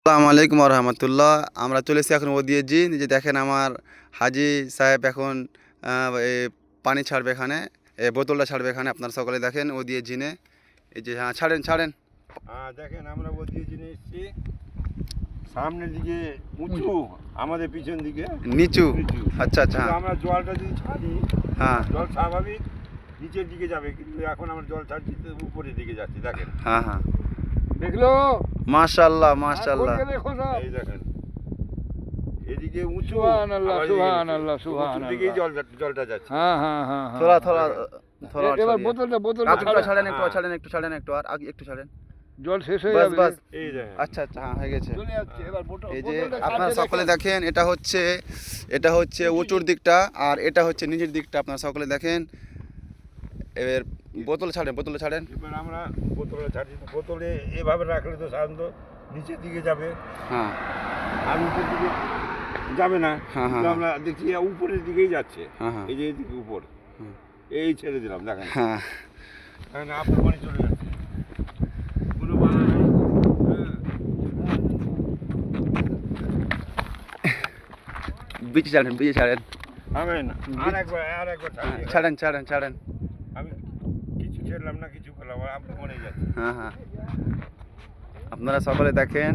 আসসালামু আলাইকুম রহমতুল্লাহ। আমরা চলেছি এখন ওদিয়ে জি যে দেখেন আমার হাজি সাহেব এখন এই পানি ছাড়বে এখানে, বোতলটা ছাড়বে এখানে। আপনারা সকলে দেখেন ওদিয়ে জিনে এই যে, হ্যাঁ ছাড়েন ছাড়েন। দেখেন আমরা ওদিকে জিনে এসেছি, সামনের দিকে উঁচু, আমাদের পিছন দিকে নিচু। নিচু। আচ্ছা আচ্ছা, কিন্তু আমরা জলটা যদি ছাড়ি, হ্যাঁ জল স্বাভাবিক নিচের দিকে যাবে, কিন্তু এখন আমরা জল ছাড়ছি তো উপরের দিকে যাচ্ছি। দেখেন, হ্যাঁ হ্যাঁ, দেখলো? মাশাআল্লাহ মাশাআল্লাহ। এই দেখেন, এদিকে উঁচু, সুবহানাল্লাহ, আবার সুবহানাল্লাহ, উঁচুর সুবহানাল্লাহ। দিকেই জলটা যাচ্ছে। হ্যাঁ হ্যাঁ হ্যাঁ হ্যাঁ। থোড়া থোড়া থোড়া এবার ছাড়িয়ে। বোতলটা একটু ছাড়েন, একটু হ্যাঁ। ছাড়েন, একটু ছাড়েন, একটু আর আগে একটু ছাড়েন। জল শেষ হয়ে বাস যাবে। বাস। এই দেখেন, আচ্ছা আচ্ছা, হ্যাঁ হয়ে গেছে। চলে যাচ্ছে এবার এই যে বোতলটা আপনারা ছাড়তে সকলে দেখেন। দেখেন, এটা হচ্ছে উঁচুর দিকটা, আর এটা হচ্ছে নিচের দিকটা। আপনারা সকলে দেখেন। এবার বোতল ছাড়েন, বোতল ছাড়েন। এবার আমরা বোতলে ছাড়ছি, তো বোতলে এভাবে রাখলে তো সাধারণত নিচের দিকে যাবে, হ্যাঁ আর উপরের দিকে যাবে না। হ্যাঁ, কিন্তু হ্যাঁ। আমরা দেখছি উপরের দিকেই যাচ্ছে। হ্যাঁ, হ্যাঁ। এই যে এইদিকে উপর, হুম। এই ছেড়ে দিলাম, দেখেন হ্যাঁ, এখন আপনার পানি চলে যাচ্ছে, কোনো বাধা নেই। বিচি ছাড়েন, বিচি ছাড়েন। আমেন। আর একবার হ্যাঁ, ছাড়েন ছাড়েন ছাড়েন। আমি কিছু ছেড়লাম না, কিছু করলাম, আর আপনি মনে যাচ্ছে। হ্যাঁ হ্যাঁ, আপনারা সকলে দেখেন।